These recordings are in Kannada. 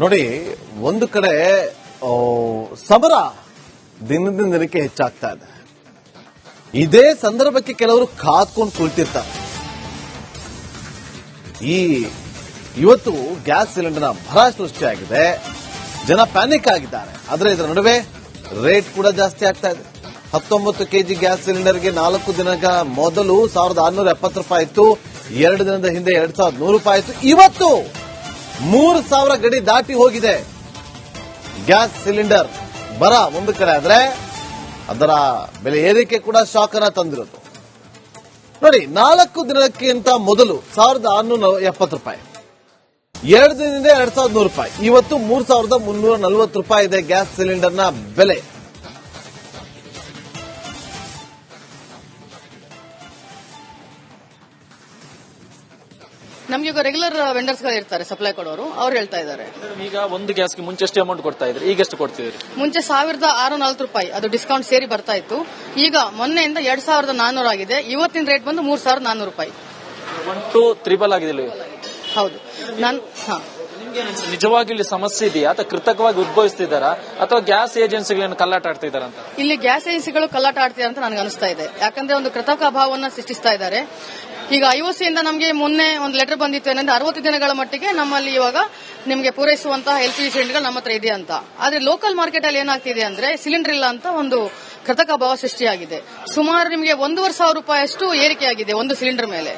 ನೋಡಿ, ಒಂದು ಕಡೆ ಸಮರ ದಿನದಿಂದ ದಿನಕ್ಕೆ ಹೆಚ್ಚಾಗ್ತಾ ಇದೆ. ಇದೇ ಸಂದರ್ಭಕ್ಕೆ ಕೆಲವರು ಕಾದ್ಕೊಂಡು ಕುಳಿತಿರ್ತಾರೆ. ಇವತ್ತು ಗ್ಯಾಸ್ ಸಿಲಿಂಡರ್ನ ಭರ ಸೃಷ್ಟಿಯಾಗಿದೆ, ಜನ ಪ್ಯಾನಿಕ್ ಆಗಿದ್ದಾರೆ. ಆದರೆ ಇದರ ನಡುವೆ ರೇಟ್ ಕೂಡ ಜಾಸ್ತಿ ಆಗ್ತಾ ಇದೆ. 19 ಕೆಜಿ ಗ್ಯಾಸ್ ಸಿಲಿಂಡರ್ಗೆ 4 ದಿನಗಳ ಮೊದಲು 1670 ರೂಪಾಯಿ ಇತ್ತು. 2 ದಿನದ ಹಿಂದೆ 2100 ರೂಪಾಯಿ ಇತ್ತು. ಇವತ್ತು 3000 ಗಡಿ ದಾಟಿ ಹೋಗಿದೆ. ಗ್ಯಾಸ್ ಸಿಲಿಂಡರ್ ಬರ ಒಂದು ಕಡೆ ಆದ್ರೆ ಅದರ ಬೆಲೆ ಏರಿಕೆ ಕೂಡ ಶಾಕ್ ಅನ್ನ ತಂದಿರೋದು. ನೋಡಿ, 4 ದಿನಕ್ಕಿಂತ ಮೊದಲು 1670 ರೂಪಾಯಿ, 2 ದಿನದಿಂದ 2100 ರೂಪಾಯಿ, ಇವತ್ತು 3340 ರೂಪಾಯಿ ಇದೆ ಗ್ಯಾಸ್ ಸಿಲಿಂಡರ್ನ ಬೆಲೆ. ನಮ್ಗೆ ಈಗ ರೆಗ್ಯುಲರ್ ವೆಂಡರ್ಸ್ ಗಳು ಇರ್ತಾರೆ, ಸಪ್ಲೈ ಕೊಡೋರು, ಅವ್ರು ಹೇಳ್ತಾ ಇದ್ದಾರೆ. ಈಗ ಒಂದು ಗ್ಯಾಸ್ಗೆ ಮುಂಚೆ ಎಷ್ಟು ಅಮೌಂಟ್ ಕೊಡ್ತಾ ಇದ್ರಿ, ಈಗ ಎಷ್ಟು ಕೊಡ್ತಿದ್ರಿ? ಮುಂಚೆ 1640 ರೂಪಾಯಿ, ಅದು ಡಿಸ್ಕೌಂಟ್ ಸೇರಿ ಬರ್ತಾ ಇತ್ತು. ಈಗ ಮೊನ್ನೆಯಿಂದ 2400 ಆಗಿದೆ. ಇವತ್ತಿನ ರೇಟ್ ಬಂದು 3400 ರೂಪಾಯಿ. 1 to 3 ಆಗಿದೆ. ಹೌದು. ನಿಜವಾಗಿ ಇಲ್ಲಿ ಸಮಸ್ಯೆ ಇದೆಯಾ ಅಥವಾ ಕೃತಕವಾಗಿ ಉದ್ಭವಿಸ್ತಿದ್ದಾರಾ ಅಥವಾ ಗ್ಯಾಸ್ ಏಜೆನ್ಸಿಗಳನ್ನು ಕಲ್ಲಾಟ ಆಡ್ತಾ ಇದಾರ ಅಂತ? ಇಲ್ಲಿ ಗ್ಯಾಸ್ ಏಜೆನ್ಸಿಗಳು ಕಲ್ಲಾಟ ಆಡ್ತಿದ್ದಾರೆ ಅಂತ ನನಗೆ ಅನಿಸ್ತಾ ಇದೆ. ಯಾಕಂದ್ರೆ ಒಂದು ಕೃತಕ ಅಭಾವವನ್ನು ಸೃಷ್ಟಿಸ್ತಾ ಇದ್ದಾರೆ. ಈಗ ಐಒಸಿಯಿಂದ ನಮಗೆ ಮೊನ್ನೆ ಒಂದು ಲೆಟರ್ ಬಂದಿತ್ತು, ಏನಂದ್ರೆ 60 ದಿನಗಳ ಮಟ್ಟಿಗೆ ನಮ್ಮಲ್ಲಿ ಇವಾಗ ನಿಮಗೆ ಪೂರೈಸುವಂತಹ LPG ಸಿಲಿಂಡರ್ ನಮ್ಮ ಹತ್ರ ಇದೆ ಅಂತ. ಆದ್ರೆ ಲೋಕಲ್ ಮಾರ್ಕೆಟ್ ಅಲ್ಲಿ ಏನಾಗ್ತಿದೆ ಅಂದ್ರೆ ಸಿಲಿಂಡರ್ ಇಲ್ಲ ಅಂತ ಒಂದು ಕೃತಕ ಅಭಾವ ಸೃಷ್ಟಿಯಾಗಿದೆ. ಸುಮಾರು ನಿಮಗೆ 1500 ರೂಪಾಯಿ ಅಷ್ಟು ಏರಿಕೆಯಾಗಿದೆ ಒಂದು ಸಿಲಿಂಡರ್ ಮೇಲೆ.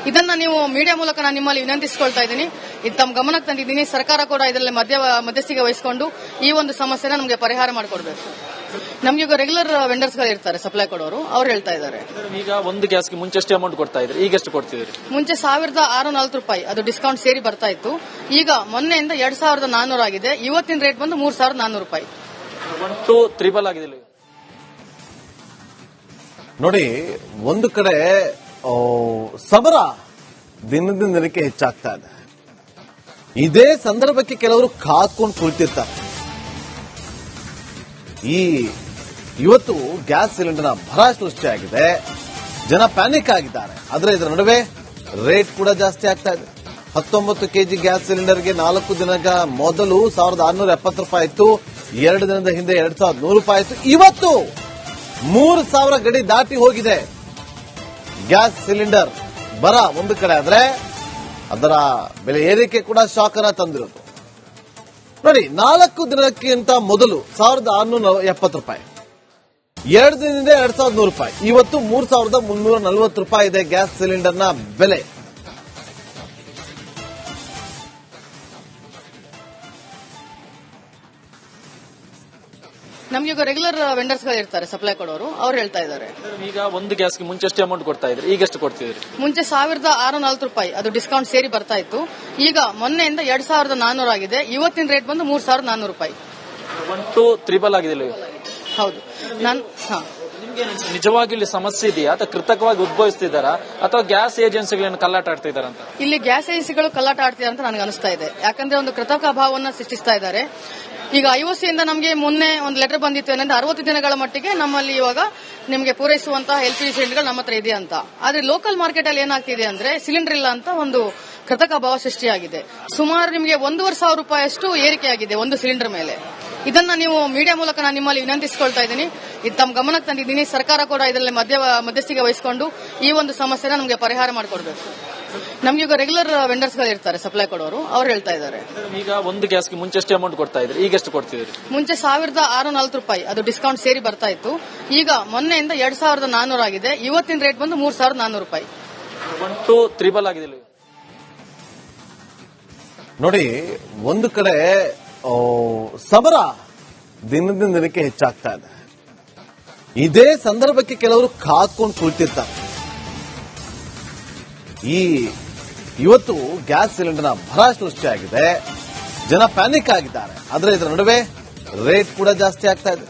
ಇದನ್ನ ನೀವು ಮೀಡಿಯಾ ಮೂಲಕ ನಾನು ನಿಮ್ಮಲ್ಲಿ ವಿನಂತಿಸಿಕೊಳ್ತಾ ಇದ್ದೀನಿ. ಇದು ತಮ್ಮ ಗಮನಕ್ಕೆ ತಂದಿದ್ದೀನಿ. ಸರ್ಕಾರ ಕೂಡ ಇದರಲ್ಲಿ ಮಧ್ಯಸ್ಥಿಕೆ ವಹಿಸಿಕೊಂಡು ಈ ಒಂದು ಸಮಸ್ಯೆನ ನಮಗೆ ಪರಿಹಾರ ಮಾಡಿಕೊಡ್ಬೇಕು. ನಮ್ಗೆ ಈಗ ರೆಗ್ಯುಲರ್ ವೆಂಡರ್ಸ್ ಗಳು ಇರ್ತಾರೆ, ಸಪ್ಲೈ ಕೊಡೋರು, ಅವ್ರು ಹೇಳ್ತಾ ಇದ್ದಾರೆ. ಈಗ ಒಂದು ಗ್ಯಾಸ್ಗೆ ಮುಂಚೆ ಎಷ್ಟು ಅಮೌಂಟ್ ಕೊಡ್ತಾ ಇದ್ರಿ, ಈಗ ಎಷ್ಟು ಕೊಡ್ತಿದ್ರಿ? ಮುಂಚೆ 1640 ರೂಪಾಯಿ, ಅದು ಡಿಸ್ಕೌಂಟ್ ಸೇರಿ ಬರ್ತಾ ಇತ್ತು. ಈಗ ಮೊನ್ನೆಯಿಂದ 2400 ಆಗಿದೆ. ಇವತ್ತಿನ ರೇಟ್ ಬಂದು 3400 ರೂಪಾಯಿ. 1 to 3 ಆಗಿದೆ. ನೋಡಿ, ಒಂದು ಕಡೆ ಸಮರ ದಿನದಿಂದ ದಿನಕ್ಕೆ ಹೆಚ್ಚಾಗ್ತಾ ಇದೆ. ಇದೇ ಸಂದರ್ಭಕ್ಕೆ ಕೆಲವರು ಕಾದ್ಕೊಂಡು ಕುಳಿತಿರ್ತಾರೆ. ಇವತ್ತು ಗ್ಯಾಸ್ ಸಿಲಿಂಡರ್ನ ಭರ ಸೃಷ್ಟಿಯಾಗಿದೆ, ಜನ ಪ್ಯಾನಿಕ್ ಆಗಿದ್ದಾರೆ. ಆದರೆ ಇದರ ನಡುವೆ ರೇಟ್ ಕೂಡ ಜಾಸ್ತಿ ಆಗ್ತಾ ಇದೆ. 19 ಕೆಜಿ ಗ್ಯಾಸ್ ಸಿಲಿಂಡರ್ಗೆ 4 ದಿನಗಳ ಮೊದಲು 1670 ರೂಪಾಯಿ ಇತ್ತು. 2 ದಿನದ ಹಿಂದೆ 2100 ರೂಪಾಯಿ ಇತ್ತು. ಇವತ್ತು 3000 ಗಡಿ ದಾಟಿ ಹೋಗಿದೆ. ಗ್ಯಾಸ್ ಸಿಲಿಂಡರ್ ಬರ ಒಂದು ಕಡೆ ಆದ್ರೆ ಅದರ ಬೆಲೆ ಏರಿಕೆ ಕೂಡ ಶಾಕ್ ಅನ್ನ ತಂದಿರೋದು. ನೋಡಿ, 4 ದಿನಕ್ಕಿಂತ ಮೊದಲು 1670 ರೂಪಾಯಿ, 2 ದಿನದಿಂದ 2100 ರೂಪಾಯಿ, ಇವತ್ತು 3340 ರೂಪಾಯಿ ಇದೆ ಗ್ಯಾಸ್ ಸಿಲಿಂಡರ್ನ ಬೆಲೆ. ನಮ್ಗೆ ಈಗ ರೆಗ್ಯುಲರ್ ವೆಂಡರ್ಸ್ ಗಳು ಇರ್ತಾರೆ, ಸಪ್ಲೈ ಕೊಡೋರು, ಅವ್ರು ಹೇಳ್ತಾ ಇದ್ದಾರೆ. ಈಗ ಒಂದು ಗ್ಯಾಸ್ಗೆ ಮುಂಚೆ ಎಷ್ಟು ಅಮೌಂಟ್ ಕೊಡ್ತಾ ಇದ್ರಿ, ಈಗ ಎಷ್ಟು ಕೊಡ್ತಿದ್ರಿ? ಮುಂಚೆ 1640 ರೂಪಾಯಿ, ಅದು ಡಿಸ್ಕೌಂಟ್ ಸೇರಿ ಬರ್ತಾ ಇತ್ತು. ಈಗ ಮೊನ್ನೆಯಿಂದ 2400 ಆಗಿದೆ. ಇವತ್ತಿನ ರೇಟ್ ಬಂದು 3400 ರೂಪಾಯಿ. 1 to 3 ಆಗಿದೆ. ಹೌದು. ನಿಜವಾಗಿ ಇಲ್ಲಿ ಸಮಸ್ಯೆ ಇದೆಯಾ ಅಥವಾ ಕೃತಕವಾಗಿ ಉದ್ಭವಿಸ್ತಿದ್ದಾರಾ ಅಥವಾ ಗ್ಯಾಸ್ ಏಜೆನ್ಸಿಗಳನ್ನು ಕಲ್ಲಾಟ ಆಡ್ತಾ ಇದಾರ ಅಂತ? ಇಲ್ಲಿ ಗ್ಯಾಸ್ ಏಜೆನ್ಸಿಗಳು ಕಲ್ಲಾಟ ಆಡ್ತಿದ್ದಾರೆ ಅಂತ ನನಗೆ ಅನಿಸ್ತಾ ಇದೆ. ಯಾಕಂದ್ರೆ ಒಂದು ಕೃತಕ ಅಭಾವವನ್ನು ಸೃಷ್ಟಿಸ್ತಾ ಇದ್ದಾರೆ. ಈಗ ಐಒಸಿಯಿಂದ ನಮಗೆ ಮೊನ್ನೆ ಒಂದು ಲೆಟರ್ ಬಂದಿತ್ತು, ಏನಂದ್ರೆ 60 ದಿನಗಳ ಮಟ್ಟಿಗೆ ನಮ್ಮಲ್ಲಿ ಇವಾಗ ನಿಮಗೆ ಪೂರೈಸುವಂತಹ LPG ಸಿಲಿಂಡರ್ ನಮ್ಮ ಹತ್ರ ಇದೆ ಅಂತ. ಆದ್ರೆ ಲೋಕಲ್ ಮಾರ್ಕೆಟ್ ಅಲ್ಲಿ ಏನಾಗ್ತಿದೆ ಅಂದ್ರೆ ಸಿಲಿಂಡರ್ ಇಲ್ಲ ಅಂತ ಒಂದು ಕೃತಕ ಅಭಾವ ಸೃಷ್ಟಿಯಾಗಿದೆ. ಸುಮಾರು ನಿಮಗೆ 1500 ರೂಪಾಯಿ ಅಷ್ಟು ಏರಿಕೆಯಾಗಿದೆ ಒಂದು ಸಿಲಿಂಡರ್ ಮೇಲೆ. ಇದನ್ನ ನೀವು ಮೀಡಿಯಾ ಮೂಲಕ ನಾನು ನಿಮ್ಮಲ್ಲಿ ವಿನಂತಿಸಿಕೊಳ್ತಾ ಇದ್ದೀನಿ. ಇದು ತಮ್ಮ ಗಮನಕ್ಕೆ ತಂದಿದ್ದೀನಿ. ಸರ್ಕಾರ ಕೂಡ ಇದರಲ್ಲಿ ಮಧ್ಯಸ್ಥಿಕೆ ವಹಿಸಿಕೊಂಡು ಈ ಒಂದು ಸಮಸ್ಯೆನ ನಮಗೆ ಪರಿಹಾರ ಮಾಡಿಕೊಡ್ಬೇಕು. ನಮ್ಗೆ ಈಗ ರೆಗ್ಯುಲರ್ ವೆಂಡರ್ಸ್ ಗಳು ಇರ್ತಾರೆ, ಸಪ್ಲೈ ಕೊಡೋರು, ಅವ್ರು ಹೇಳ್ತಾ ಇದ್ದಾರೆ. ಈಗ ಒಂದು ಗ್ಯಾಸ್ಗೆ ಮುಂಚೆ ಎಷ್ಟು ಅಮೌಂಟ್ ಕೊಡ್ತಾ ಇದ್ರಿ, ಈಗ ಎಷ್ಟು ಕೊಡ್ತಿದ್ರಿ? ಮುಂಚೆ 1640 ರೂಪಾಯಿ, ಅದು ಡಿಸ್ಕೌಂಟ್ ಸೇರಿ ಬರ್ತಾ ಇತ್ತು. ಈಗ ಮೊನ್ನೆಯಿಂದ 2400 ಆಗಿದೆ. ಇವತ್ತಿನ ರೇಟ್ ಬಂದು 3400 ರೂಪಾಯಿ. 1 to 3 ಆಗಿದೆ. ನೋಡಿ, ಒಂದು ಕಡೆ ಸಮರ ದಿನದಿಂದ ದಿನಕ್ಕೆ ಹೆಚ್ಚಾಗ್ತಾ ಇದೆ. ಇದೇ ಸಂದರ್ಭಕ್ಕೆ ಕೆಲವರು ಕಾದ್ಕೊಂಡು ಕುಳಿತಿರ್ತಾರೆ. ಇವತ್ತು ಗ್ಯಾಸ್ ಸಿಲಿಂಡರ್ನ ಭರ ಸೃಷ್ಟಿಯಾಗಿದೆ, ಜನ ಪ್ಯಾನಿಕ್ ಆಗಿದ್ದಾರೆ. ಆದರೆ ಇದರ ನಡುವೆ ರೇಟ್ ಕೂಡ ಜಾಸ್ತಿ ಆಗ್ತಾ ಇದೆ.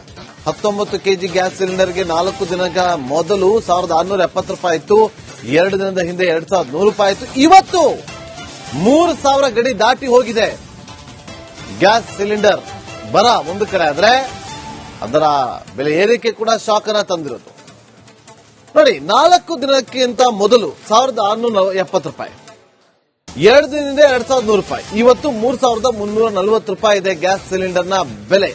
19 ಕೆಜಿ ಗ್ಯಾಸ್ ಸಿಲಿಂಡರ್ಗೆ 4 ದಿನಗಳ ಮೊದಲು 1670 ರೂಪಾಯಿ ಇತ್ತು. 2 ದಿನದ ಹಿಂದೆ 2100 ರೂಪಾಯಿ ಇತ್ತು. ಇವತ್ತು 3000 ಗಡಿ ದಾಟಿ ಹೋಗಿದೆ. ಗ್ಯಾಸ್ ಸಿಲಿಂಡರ್ ಬರ ಒಂದು ಕಡೆ ಆದ್ರೆ ಅದರ ಬೆಲೆ ಏರಿಕೆ ಕೂಡ ಶಾಕ್ ಅನ್ನ ತಂದಿರೋದು. ನೋಡಿ, 4 ದಿನಕ್ಕಿಂತ ಮೊದಲು 1670 ರೂಪಾಯಿ, 2 ದಿನದಿಂದ 2100 ರೂಪಾಯಿ, ಇವತ್ತು 3340 ರೂಪಾಯಿ ಇದೆ ಗ್ಯಾಸ್ ಸಿಲಿಂಡರ್ನ ಬೆಲೆ.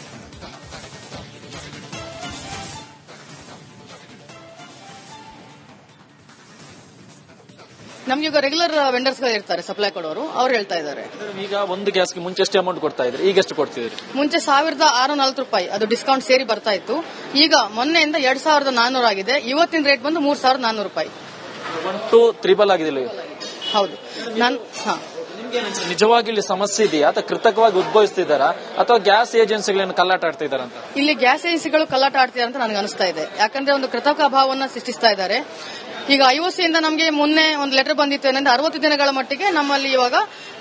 ನಮ್ಗೆ ಈಗ ರೆಗ್ಯುಲರ್ ವೆಂಡರ್ಸ್ ಗಳು ಇರ್ತಾರೆ, ಸಪ್ಲೈ ಕೊಡೋರು, ಅವ್ರು ಹೇಳ್ತಾ ಇದ್ದಾರೆ. ಈಗ ಒಂದು ಗ್ಯಾಸ್ಗೆ ಮುಂಚೆ ಎಷ್ಟು ಅಮೌಂಟ್ ಕೊಡ್ತಾ ಇದ್ರಿ, ಈಗ ಎಷ್ಟು ಕೊಡ್ತಿದ್ರಿ? ಮುಂಚೆ 1640 ರೂಪಾಯಿ, ಅದು ಡಿಸ್ಕೌಂಟ್ ಸೇರಿ ಬರ್ತಾ ಇತ್ತು. ಈಗ ಮೊನ್ನೆಯಿಂದ 2400 ಆಗಿದೆ. ಇವತ್ತಿನ ರೇಟ್ ಬಂದು 3400 ರೂಪಾಯಿ. 1 3 ಆಗಿದೆ. ಹೌದು. ನಿಜವಾಗಿ ಇಲ್ಲಿ ಸಮಸ್ಯೆ ಇದೆಯಾ ಅಥವಾ ಕೃತಕವಾಗಿ ಉದ್ಭವಿಸ್ತಿದ್ದಾರಾ ಅಥವಾ ಗ್ಯಾಸ್ ಏಜೆನ್ಸಿಗಳನ್ನು ಕಳ್ಳಾಟ ಆಡ್ತಾ ಇದಾರ ಅಂತ? ಇಲ್ಲಿ ಗ್ಯಾಸ್ ಏಜೆನ್ಸಿಗಳು ಕಳ್ಳಾಟ ಆಡ್ತಿದ್ದಾರೆ ಅಂತ ನನಗೆ ಅನಿಸ್ತಾ ಇದೆ. ಯಾಕಂದ್ರೆ ಒಂದು ಕೃತಕ ಅಭಾವವನ್ನು ಸೃಷ್ಟಿಸ್ತಾ ಇದ್ದಾರೆ. ಈಗ ಐಒಸಿಯಿಂದ ನಮಗೆ ಮೊನ್ನೆ ಒಂದು ಲೆಟರ್ ಬಂದಿತ್ತು ಏನಂದ್ರೆ 60 ದಿನಗಳ ಮಟ್ಟಿಗೆ ನಮ್ಮಲ್ಲಿ ಇವಾಗ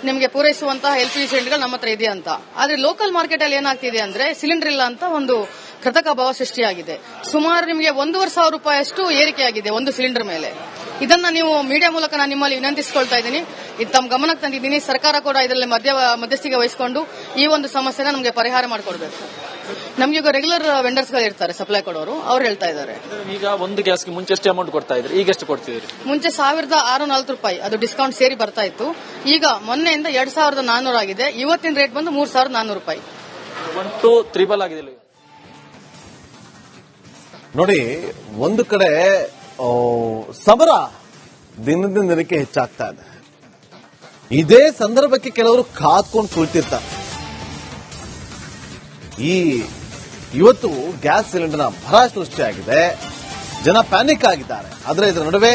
ನಿಮಗೆ ಪೂರೈಸುವಂತಹ LPG ಸಿಲಿಂಡರ್ಗಳು ನಮ್ಮ ಹತ್ರ ಇದೆ ಅಂತ. ಆದ್ರೆ ಲೋಕಲ್ ಮಾರ್ಕೆಟ್ ಅಲ್ಲಿ ಏನಾಗ್ತಿದೆ ಅಂದ್ರೆ ಸಿಲಿಂಡರ್ ಇಲ್ಲ ಅಂತ ಒಂದು ಕೃತಕ ಅಭಾವ ಸೃಷ್ಟಿಯಾಗಿದೆ. ಸುಮಾರು ನಿಮಗೆ 1,500 ರೂಪಾಯಿಯಷ್ಟು ಏರಿಕೆಯಾಗಿದೆ ಒಂದು ಸಿಲಿಂಡರ್ ಮೇಲೆ. ಇದನ್ನ ನೀವು ಮೀಡಿಯಾ ಮೂಲಕ ನಾನು ನಿಮ್ಮಲ್ಲಿ ವಿನಂತಿಸಿಕೊಳ್ತಾ ಇದ್ದೀನಿ. ಇದು ತಮ್ಮ ಗಮನಕ್ಕೆ ತಂದಿದ್ದೀನಿ. ಸರ್ಕಾರ ಕೂಡ ಇದರಲ್ಲಿ ಮಧ್ಯಸ್ಥಿಕೆ ವಹಿಸಿಕೊಂಡು ಈ ಒಂದು ಸಮಸ್ಯೆನ ನಮಗೆ ಪರಿಹಾರ ಮಾಡಿಕೊಡ್ಬೇಕು. ನಮ್ಗೆ ಈಗ ರೆಗ್ಯುಲರ್ ವೆಂಡರ್ಸ್ ಗಳು ಇರ್ತಾರೆ, ಸಪ್ಲೈ ಕೊಡೋರು, ಅವ್ರು ಹೇಳ್ತಾ ಇದ್ದಾರೆ. ಈಗ ಒಂದು ಗ್ಯಾಸ್ಗೆ ಮುಂಚೆ ಎಷ್ಟು ಅಮೌಂಟ್ ಕೊಡ್ತಾ ಇದ್ರಿ, ಈಗ ಎಷ್ಟು ಕೊಡ್ತಿದ್ರಿ? ಮುಂಚೆ 1640 ರೂಪಾಯಿ, ಅದು ಡಿಸ್ಕೌಂಟ್ ಸೇರಿ ಬರ್ತಾ ಇತ್ತು. ಈಗ ಮೊನ್ನೆಯಿಂದ 2400 ಆಗಿದೆ. ಇವತ್ತಿನ ರೇಟ್ ಬಂದು 3400 ರೂಪಾಯಿ. 1 3 ಆಗಿದೆ. ನೋಡಿ, ಒಂದು ಕಡೆ ಸಮರ ದಿನದಿಂದ ದಿನಕ್ಕೆ ಹೆಚ್ಚಾಗ್ತಾ ಇದೆ. ಇದೇ ಸಂದರ್ಭಕ್ಕೆ ಕೆಲವರು ಕಾದ್ಕೊಂಡು ಕುಳಿತಿರ್ತಾರೆ. ಇವತ್ತು ಗ್ಯಾಸ್ ಸಿಲಿಂಡರ್ನ ಭರ ಸೃಷ್ಟಿಯಾಗಿದೆ, ಜನ ಪ್ಯಾನಿಕ್ ಆಗಿದ್ದಾರೆ. ಆದ್ರೆ ಇದರ ನಡುವೆ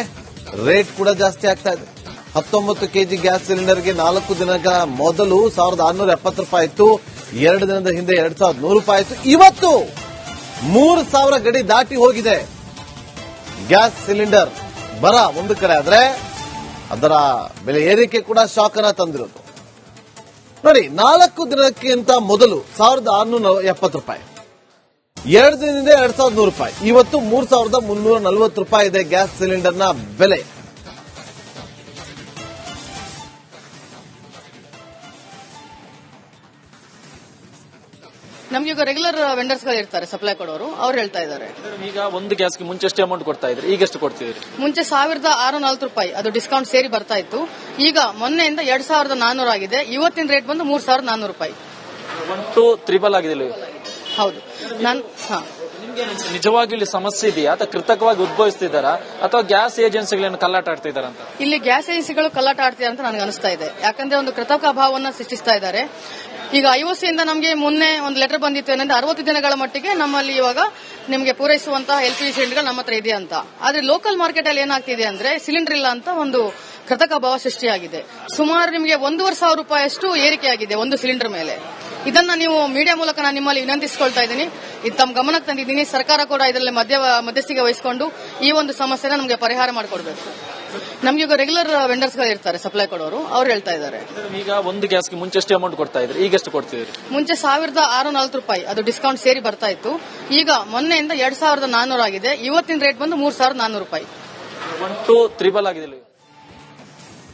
ರೇಟ್ ಕೂಡ ಜಾಸ್ತಿ ಆಗ್ತಾ ಇದೆ. 19 ಕೆಜಿ ಗ್ಯಾಸ್ ಸಿಲಿಂಡರ್ಗೆ 4 ದಿನಗಳ ಮೊದಲು 1670 ರೂಪಾಯಿ ಇತ್ತು. 2 ದಿನದ ಹಿಂದೆ 2100 ರೂಪಾಯಿ ಇತ್ತು. ಇವತ್ತು 3000 ಗಡಿ ದಾಟಿ ಹೋಗಿದೆ. ಗ್ಯಾಸ್ ಸಿಲಿಂಡರ್ ಬರ ಒಂದು ಕಡೆ ಆದ್ರೆ ಅದರ ಬೆಲೆ ಏರಿಕೆ ಕೂಡ ಶಾಕ್ ಅನ್ನ ತಂದಿರೋದು. ನೋಡಿ, 4 ದಿನಕ್ಕಿಂತ ಮೊದಲು 1670 ರೂಪಾಯಿ, 2 ದಿನದಿಂದ 2100 ರೂಪಾಯಿ, ಇವತ್ತು 3340 ರೂಪಾಯಿ ಇದೆ ಗ್ಯಾಸ್ ಸಿಲಿಂಡರ್ನ ಬೆಲೆ. ನಮ್ಗೆ ಈಗ ರೆಗ್ಯುಲರ್ ವೆಂಡರ್ಸ್ ಗಳು ಇರ್ತಾರೆ, ಸಪ್ಲೈ ಕೊಡೋರು, ಅವ್ರು ಹೇಳ್ತಾ ಇದ್ದಾರೆ. ಈಗ ಒಂದು ಗ್ಯಾಸ್ಗೆ ಮುಂಚೆ ಎಷ್ಟು ಅಮೌಂಟ್ ಕೊಡ್ತಾ ಇದ್ರಿ, ಈಗ ಎಷ್ಟು ಕೊಡ್ತಿದ್ರಿ? ಮುಂಚೆ 1640 ರೂಪಾಯಿ, ಅದು ಡಿಸ್ಕೌಂಟ್ ಸೇರಿ ಬರ್ತಾ ಇತ್ತು. ಈಗ ಮೊನ್ನೆಯಿಂದ 2400 ಆಗಿದೆ. ಇವತ್ತಿನ ರೇಟ್ ಬಂದು 3400 ರೂಪಾಯಿ. 1 3 ಆಗಿದೆ. ಹೌದು. ನಿಜವಾಗಿ ಇಲ್ಲಿ ಸಮಸ್ಯೆ ಇದೆಯಾ ಅಥವಾ ಕೃತಕವಾಗಿ ಉದ್ಭವಿಸ್ತಿದ್ದಾರಾ ಅಥವಾ ಗ್ಯಾಸ್ ಏಜೆನ್ಸಿಗಳನ್ನು ಕಳ್ಳಾಟ ಆಡ್ತಾ ಇದಾರ ಅಂತ? ಇಲ್ಲಿ ಗ್ಯಾಸ್ ಏಜೆನ್ಸಿಗಳು ಕಳ್ಳಾಟ ಆಡ್ತಿದ್ದಾರೆ ಅಂತ ನನಗೆ ಅನಿಸ್ತಾ ಇದೆ. ಯಾಕಂದ್ರೆ ಒಂದು ಕೃತಕ ಅಭಾವವನ್ನು ಸೃಷ್ಟಿಸ್ತಾ ಇದ್ದಾರೆ. ಈಗ ಐಒಸಿಯಿಂದ ನಮಗೆ ಮೊನ್ನೆ ಒಂದು ಲೆಟರ್ ಬಂದಿತ್ತು ಏನಂದ್ರೆ 60 ದಿನಗಳ ಮಟ್ಟಿಗೆ ನಮ್ಮಲ್ಲಿ ಇವಾಗ ನಿಮಗೆ ಪೂರೈಸುವಂತಹ LPG ಸಿಲಿಂಡರ್ಗಳು ನಮ್ಮ ಹತ್ರ ಇದೆ ಅಂತ. ಆದ್ರೆ ಲೋಕಲ್ ಮಾರ್ಕೆಟ್ ಅಲ್ಲಿ ಏನಾಗ್ತಿದೆ ಅಂದ್ರೆ ಸಿಲಿಂಡರ್ ಇಲ್ಲ ಅಂತ ಒಂದು ಕೃತಕ ಅಭಾವ ಸೃಷ್ಟಿಯಾಗಿದೆ. ಸುಮಾರು ನಿಮಗೆ 1,500 ರೂಪಾಯಿಯಷ್ಟು ಏರಿಕೆಯಾಗಿದೆ ಒಂದು ಸಿಲಿಂಡರ್ ಮೇಲೆ. ಇದನ್ನ ನೀವು ಮೀಡಿಯಾ ಮೂಲಕ ನಾನು ನಿಮ್ಮಲ್ಲಿ ವಿನಂತಿಸಿಕೊಳ್ತಾ ಇದ್ದೀನಿ. ಇದು ತಮ್ಮ ಗಮನಕ್ಕೆ ತಂದಿದ್ದೀನಿ. ಸರ್ಕಾರ ಕೂಡ ಇದರಲ್ಲಿ ಮಧ್ಯಸ್ಥಿಕೆ ವಹಿಸಿಕೊಂಡು ಈ ಒಂದು ಸಮಸ್ಯೆನ ನಮಗೆ ಪರಿಹಾರ ಮಾಡಿಕೊಡ್ಬೇಕು. ನಮ್ಗೆ ಈಗ ರೆಗ್ಯುಲರ್ ವೆಂಡರ್ಸ್ ಗಳು ಇರ್ತಾರೆ, ಸಪ್ಲೈ ಕೊಡೋರು, ಅವ್ರು ಹೇಳ್ತಾ ಇದ್ದಾರೆ. ಈಗ ಒಂದು ಗ್ಯಾಸ್ಗೆ ಮುಂಚೆ ಎಷ್ಟು ಅಮೌಂಟ್ ಕೊಡ್ತಾ ಇದ್ರಿ, ಈಗ ಎಷ್ಟು ಕೊಡ್ತಿದ್ರಿ? ಮುಂಚೆ 1640 ರೂಪಾಯಿ, ಅದು ಡಿಸ್ಕೌಂಟ್ ಸೇರಿ ಬರ್ತಾ ಇತ್ತು. ಈಗ ಮೊನ್ನೆಯಿಂದ 2400 ಆಗಿದೆ. ಇವತ್ತಿನ ರೇಟ್ ಬಂದು 3400 ರೂಪಾಯಿ. 1 3 ಆಗಿದೆ.